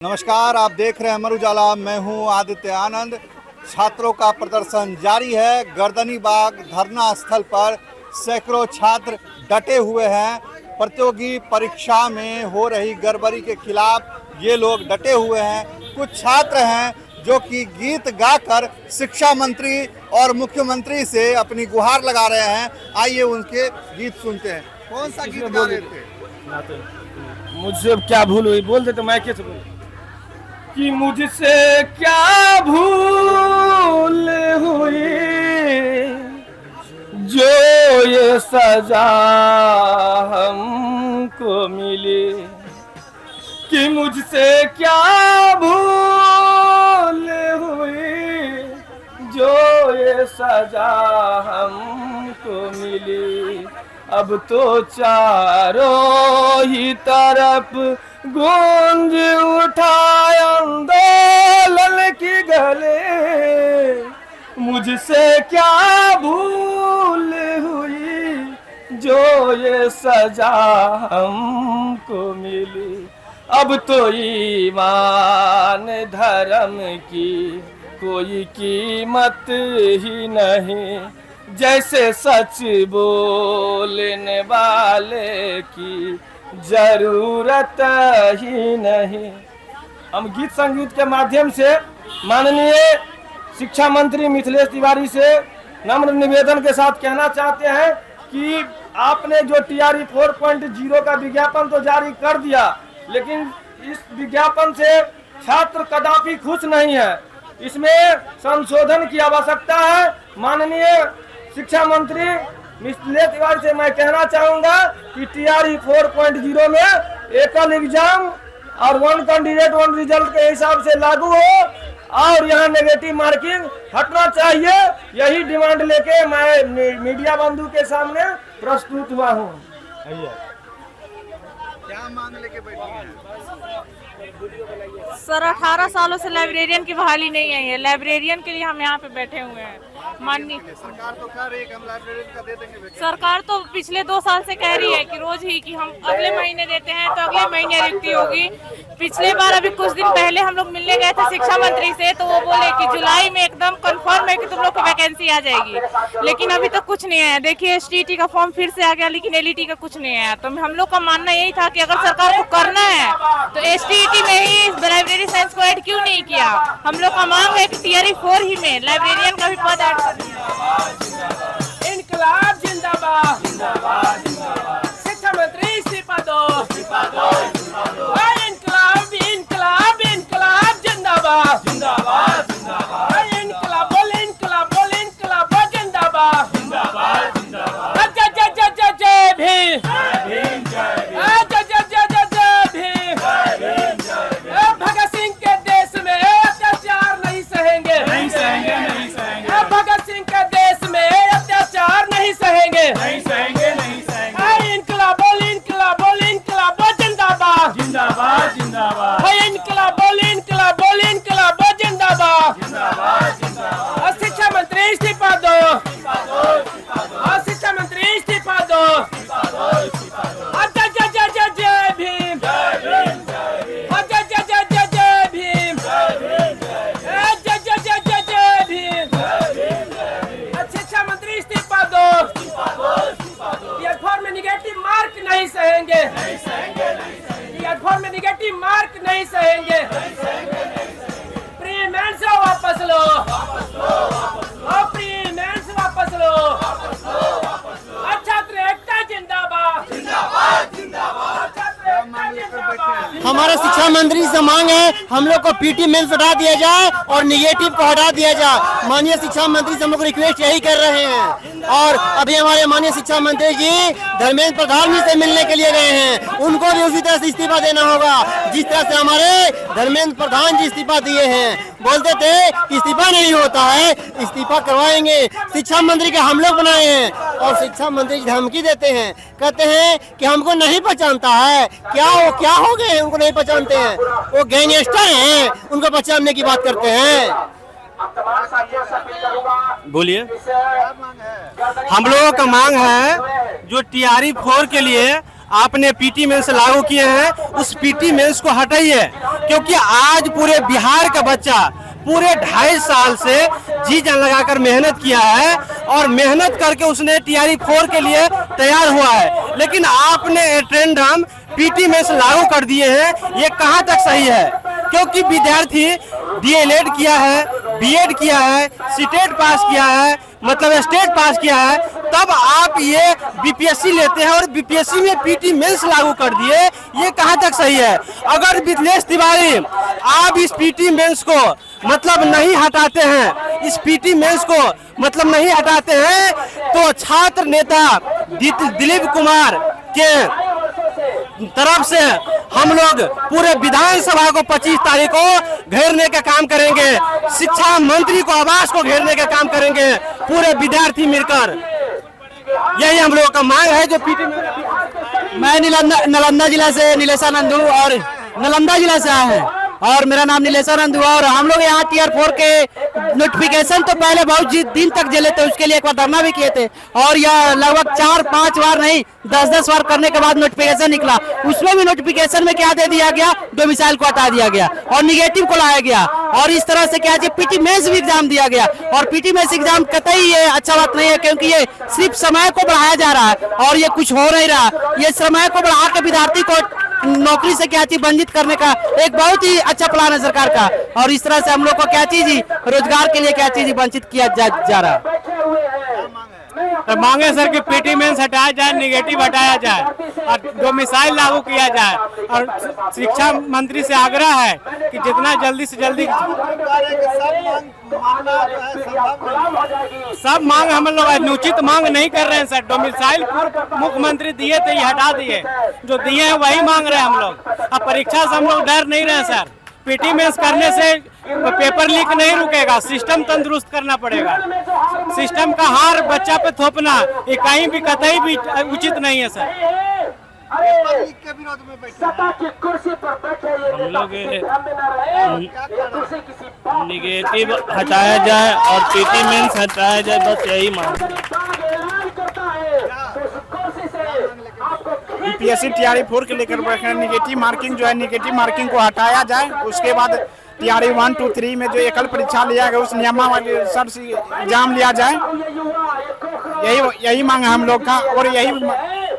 नमस्कार, आप देख रहे हैं अमर उजाला। मैं हूं आदित्य आनंद। छात्रों का प्रदर्शन जारी है। गर्दनी बाग धरना स्थल पर सैकड़ों छात्र डटे हुए हैं। प्रतियोगी परीक्षा में हो रही गड़बड़ी के खिलाफ ये लोग डटे हुए हैं। कुछ छात्र हैं जो कि गीत गाकर शिक्षा मंत्री और मुख्यमंत्री से अपनी गुहार लगा रहे हैं। आइए उनके गीत सुनते हैं। कौन सा गीत गा रहे थे? मुझसे क्या भूल हुई, बोल दे तो मैं कैसे बोलूं कि मुझसे क्या भूल हुई जो ये सजा हमको मिली, कि मुझसे क्या भूल हुई जो ये सजा हमको मिली। अब तो चारों ही तरफ गूंज उठाए आंदोलन की गले, मुझसे क्या भूल हुई जो ये सजा हमको मिली। अब तो ईमान धर्म की कोई कीमत ही नहीं, जैसे सच बोलने वाले की जरूरत ही नहीं। हम गीत संगीत के माध्यम से माननीय शिक्षा मंत्री मिथिलेश तिवारी से नम्र निवेदन के साथ कहना चाहते हैं कि आपने जो टीआरई 4.0 का विज्ञापन तो जारी कर दिया, लेकिन इस विज्ञापन से छात्र कदापि खुश नहीं है। इसमें संशोधन की आवश्यकता है। माननीय शिक्षा मंत्री मिथिलेश तिवारी से मैं कहना चाहूंगा कि टीआरई 4.0 में एकल एग्जाम और वन कैंडिडेट वन रिजल्ट के हिसाब से लागू हो और यहाँ नेगेटिव मार्किंग हटना चाहिए। यही डिमांड लेके मैं मीडिया बंधु के सामने प्रस्तुत हुआ हूँ। क्या मांग लेके बैठी हैं? सर 18 सालों से लाइब्रेरियन की बहाली नहीं आई है। लाइब्रेरियन के लिए हम यहाँ पे बैठे हुए हैं। माननीय सरकार तो कह रही है कि हम लाइब्रेरियन का दे देंगे। सरकार तो पिछले 2 साल से कह रही है कि रोज ही कि हम अगले महीने देते हैं तो अगले महीने रिक्ति होगी। पिछले बार अभी कुछ दिन पहले हम लोग मिलने गए थे शिक्षा मंत्री से, तो वो बोले कि जुलाई में एकदम कंफर्म है कि तुम लोग की वैकेंसी आ जाएगी, लेकिन अभी तक कुछ नहीं आया। देखिए एसटीईटी का फॉर्म फिर से आ गया, लेकिन एलईटी का कुछ नहीं आया। तो हम लोग का मानना यही था कि अगर सरकार को करना है तो एसटीईटी में ही लाइब्रेरी साइंस को ऐड क्यों नहीं किया। हम लोग का मांग है कि टीआरई 4 ही में लाइब्रेरियन का भी पद ऐड कर दिया। इनकलाब जिंदाबाद, शिक्षा मंत्री इस्तीफा दो, इनकलाब इनकलाब इनकलाब जिंदाबाद, इनकलाब बोल इनकलाब बोल इनकलाब जिंदाबाद, जय भीम, भगत सिंह के देश में अत्याचार नहीं सहेंगे, भगत सिंह के देश में अत्याचार नहीं सहेंगे, इनकलाब बोल इनकलाब जिंदाबाद, इनकलाब बोल इनकलाब जिंदाबाद। शिक्षा मंत्री इस्तीफा दो, शिक्षा मंत्री इस्तीफा दो। जय भीम, जय भीम, जय भीम। शिक्षा मंत्री इस्तीफा दो, टीआरई 4 में निगेटिव मार्क नहीं सहेंगे, टीआरई 4 में निगेटिव मार्क नहीं सहेंगे। प्री मेंस वापस लो, प्री मेंस वापस लो। छात्र एकता जिंदाबाद, हमारा शिक्षा मंत्री से मांग है हम लोग को पीटी मेंस हटा दिया जाए और निगेटिव को हटा दिया जाए। माननीय शिक्षा मंत्री से हम लोग रिक्वेस्ट यही कर रहे हैं। और अभी हमारे माननीय शिक्षा मंत्री जी धर्मेंद्र प्रधान जी से मिलने के लिए गए हैं, उनको भी उसी तरह से इस्तीफा देना होगा जिस तरह से हमारे धर्मेंद्र प्रधान जी इस्तीफा दिए हैं। बोलते थे कि इस्तीफा नहीं होता है, इस्तीफा करवाएंगे। शिक्षा मंत्री के हम लोग बनाए हैं और शिक्षा मंत्री धमकी देते हैं, कहते हैं कि हमको नहीं पहचानता है। क्या हो गए हैं, उनको नहीं पहचानते हैं, वो गैंगस्टर हैं, उनको पहचानने की बात करते हैं। बोलिए। हम लोगों का मांग है जो टीआरई 4 के लिए आपने पीटी मेंस लागू किए हैं, उस पीटी मेंस को हटाइए, क्योंकि आज पूरे बिहार का बच्चा पूरे 2.5 साल से जी जान लगाकर मेहनत किया है और मेहनत करके उसने TRE 4 के लिए तैयार हुआ है, लेकिन आपने ट्रेंडम पीटी मेंस लागू कर दिए हैं। ये कहां तक सही है? क्योंकि विद्यार्थी DLED किया है, B.Ed किया है, सीटेट पास किया है, मतलब स्टेट पास किया है, तब आप ये BPSC लेते हैं और BPSC में पीटी मेंस लागू कर दिए। ये कहां तक सही है? अगर मिथिलेश तिवारी आप इस पीटी मेंस को मतलब नहीं हटाते हैं, इस पीटी मेंस को मतलब नहीं हटाते हैं, तो छात्र नेता दिलीप कुमार के तरफ से हम लोग पूरे विधानसभा को 25 तारीख को घेरने का काम करेंगे, शिक्षा मंत्री को आवास को घेरने का काम करेंगे, पूरे विद्यार्थी मिलकर। यही हम लोगों का मांग है। जो पीटी मैं नालंदा जिला से नीलेशानंद हूँ और नालंदा जिला से आए हैं और मेरा नाम नीलेशानंद हुआ और हम लोग यहाँ Tier 4 के नोटिफिकेशन तो पहले बहुत दिन तक जले थे, उसके लिए एक बार धरना भी किए थे और यह लगभग 4-5 बार नहीं 10-10 बार करने के बाद नोटिफिकेशन निकला। उसमें भी नोटिफिकेशन में क्या दे दिया गया, डोमिसाइल को हटा दिया गया और निगेटिव को लाया गया और इस तरह से क्या है पीटी मेंस भी एग्जाम दिया गया और पीटी मेंस एग्जाम कतई ये अच्छा बात नहीं है, क्योंकि ये सिर्फ समय को बढ़ाया जा रहा है और ये कुछ हो नहीं रहा। ये समय को बढ़ा के विद्यार्थी को नौकरी से क्या चीज वंचित करने का एक बहुत ही अच्छा प्लान है सरकार का और इस तरह से हम लोग को क्या चीज रोजगार के लिए क्या चीज वंचित किया जा रहा है। तो मांगे सर कि पीटी मेंस हटाया जाए, निगेटिव हटाया जाए और डोमिसाइल लागू किया जाए और शिक्षा मंत्री से आग्रह है कि जितना जल्दी से जल्दी सब मांग हम लोग अनुचित मांग नहीं कर रहे हैं सर। डोमिसाइल पूर्व मुख्यमंत्री दिए थे, ये हटा दिए, जो दिए हैं वही मांग रहे हैं हम लोग। अब परीक्षा से हम लोग डर नहीं रहे सर। पीटी मेंस करने से पेपर लीक नहीं रुकेगा, सिस्टम तंदुरुस्त करना पड़ेगा। सिस्टम का हार बच्चा पे थोपना ये कहीं भी कतई भी उचित नहीं है सर। हम लोग निगेटिव हटाया जाए और पीटी मेंस हटाया जाए, बस यही मांग है। BPSC TRE 4 के लेकर बैठे निगेटिव मार्किंग जो है, निगेटिव मार्किंग को हटाया जाए। उसके बाद TRE 1, 2, 3 में जो एकल परीक्षा लिया गया उस नियमानुसार से एग्जाम लिया जाए। यही मांग है हम लोग का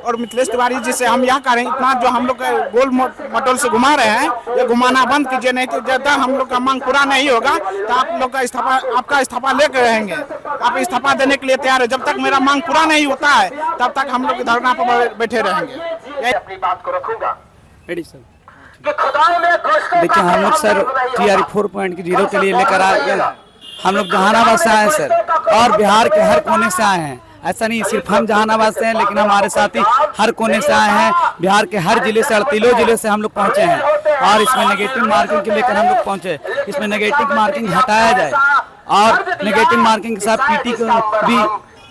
और मिथिलेश तिवारी जी से हम यह करें, इतना जो हम लोग गोल मटोल से घुमा रहे हैं ये घुमाना बंद कीजिए, नहीं तो जब तक हम लोग का मांग पूरा नहीं होगा तो आप लोग का इस्तीफा लेकर रहेंगे। आप इस्तीफा देने के लिए तैयार है। जब तक मेरा मांग पूरा नहीं होता है तब तक हम लोग धरना पर बैठे रहेंगे। अपनी बात को रखूंगा। देखिए हम लोग सर TRE 4.0 के लिए लेकर आए, हम लोग जहानाबाद से आए सर और बिहार के हर कोने से आए हैं। ऐसा नहीं सिर्फ हम जहानाबाद से हैं, लेकिन हमारे साथी हर कोने से आए हैं। बिहार के हर जिले से 38 जिले से हम लोग पहुंचे हैं और इसमें नेगेटिव मार्किंग के लेकर हम लोग पहुंचे। इसमें नेगेटिव मार्किंग हटाया जाए और नेगेटिव मार्किंग के साथ पीटी को भी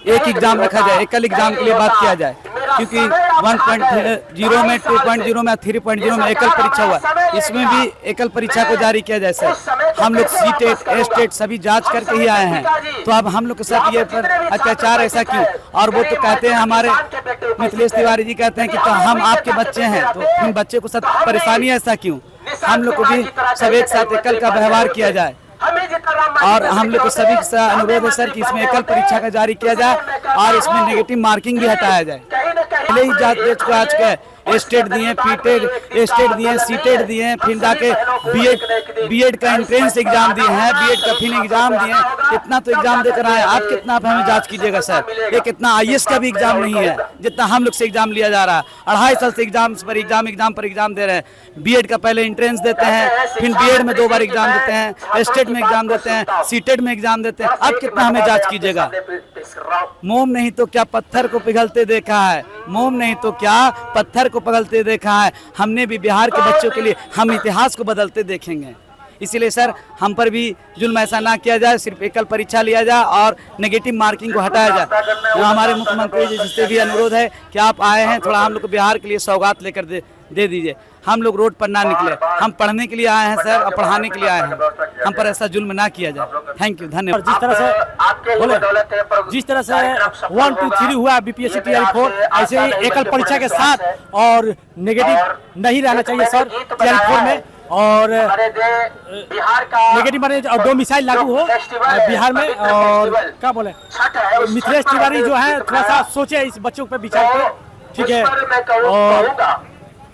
एक एग्जाम रखा जाए, एकल एग्जाम के लिए बात किया जाए, क्योंकि 1.0 में 2.0 में 3.0 में एकल परीक्षा हुआ, इसमें भी एकल परीक्षा को जारी किया जाए सर। हम लोग सीटेट एस्टेट सभी जांच करके ही आए हैं, तो अब हम लोग के साथ ये पर अत्याचार ऐसा क्यों? और वो तो कहते हैं हमारे मिथिलेश तिवारी जी कहते हैं कि तो हम आपके बच्चे हैं, तो इन बच्चे को सब परेशानी ऐसा क्यों? हम लोग को भी सब एक साथ एकल का व्यवहार किया जाए और हम लोग को सभी से अनुरोध है सर कि इसमें एकल परीक्षा का जारी किया जाए और इसमें नेगेटिव मार्किंग भी हटाया जाए। पहले ही जांच को आज के स्टेट दिए, पीटेड स्टेट दिए, सीटेड दिए, फिर जाके बीएड का एंट्रेंस एग्जाम दिए हैं, बीएड का फिर एग्जाम दिए, इतना तो एग्जाम देकर आए। आप कितना आप हमें जांच कीजिएगा सर, ये कितना IAS का भी एग्जाम नहीं है जितना हम लोग से एग्जाम लिया जा रहा है। 2.5 साल से एग्जाम पर एग्जाम दे रहे हैं। बीएड का पहले एंट्रेंस देते हैं, फिर बीएड में 2 बार एग्जाम देते हैं, स्टेट में एग्जाम देते हैं, सीटेड में एग्जाम देते हैं। अब कितना हमें जांच कीजिएगा? मोम नहीं तो क्या पत्थर को पिघलते देखा है, मोम नहीं तो क्या पत्थर को पिघलते देखा है। हमने भी बिहार के बच्चों के लिए हम इतिहास को बदलते देखेंगे। इसीलिए सर हम पर भी जुल्म ऐसा ना किया जाए, सिर्फ एकल परीक्षा लिया जाए और नेगेटिव मार्किंग को हटाया जाए। तो हमारे मुख्यमंत्री जी से भी अनुरोध है कि आप आए हैं, थोड़ा हम लोग को बिहार के लिए सौगात लेकर दे दीजिए। हम लोग रोड पर ना निकले, हम पढ़ने के लिए आए हैं सर और पढ़ाने के लिए आए हैं, हम पर ऐसा जुल्म ना किया जाए। थैंक यू, धन्यवाद। जिस तरह से 1, 2, 3 हुआ बीपीएससी TRE 4, ऐसे ही एकल परीक्षा के साथ और नेगेटिव नहीं रहना चाहिए सर TRE 4 में, और नेगेटिव माने और 2 मिसाइल लागू हो बिहार में। और क्या बोले, मिथिलेश तिवारी जो है थोड़ा सा सोचे इस बच्चों पे विचार पे, ठीक है। और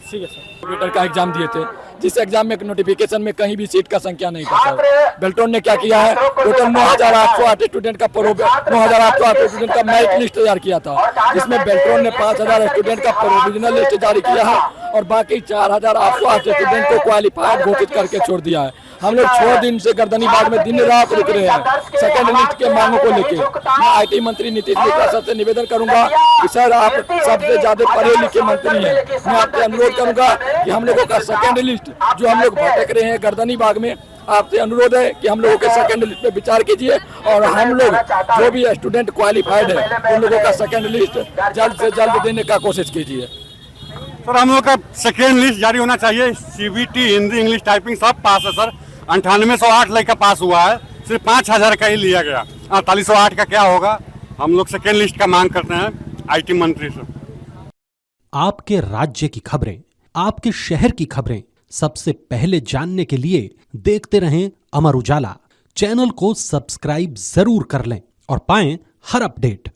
ठीक है सर, कंप्यूटर का एग्जाम दिए थे, जिस एग्जाम में नोटिफिकेशन में कहीं भी सीट का संख्या नहीं था सर। बेल्ट्रॉन ने क्या किया है, टोटल 9,808 स्टूडेंट का 9,808 स्टूडेंट का मेरिट लिस्ट तैयार किया था, जिसमें बेल्ट्रॉन ने 5,000 स्टूडेंट का प्रोविजनल लिस्ट जारी किया है और बाकी 4,808 स्टूडेंट को क्वालिफाइड घोषित करके छोड़ दिया है। हम लोग 6 दिन से गर्दनीबाग में दिन रात रुक रहे हैं सेकेंड लिस्ट के मांगों को लेके। मैं IT मंत्री नीतीश मिश्रा सर से निवेदन करूंगा कि सर आप सबसे ज्यादा पढ़े लिखे मंत्री हैं, मैं आपसे अनुरोध करूंगा कि हम लोगों का सेकेंड लिस्ट जो हम लोग भटक रहे हैं गर्दनीबाग में, आपसे अनुरोध है कि हम लोगों के सेकेंड लिस्ट पे विचार कीजिए और हम लोग जो भी स्टूडेंट क्वालिफाइड है उन लोगों का सेकेंड लिस्ट जल्द से जल्द देने का कोशिश कीजिए। सर हम लोग का सेकेंड लिस्ट जारी होना चाहिए। CBT, हिंदी, इंग्लिश, टाइपिंग सब पास है सर। 9808 लड़का पास हुआ है, सिर्फ 5,000 का ही लिया गया। 4808 का क्या होगा? हम लोग सेकेंड लिस्ट का मांग करते हैं IT मंत्री से। आपके राज्य की खबरें, आपके शहर की खबरें सबसे पहले जानने के लिए देखते रहें अमर उजाला। चैनल को सब्सक्राइब जरूर कर लें और पाएं हर अपडेट।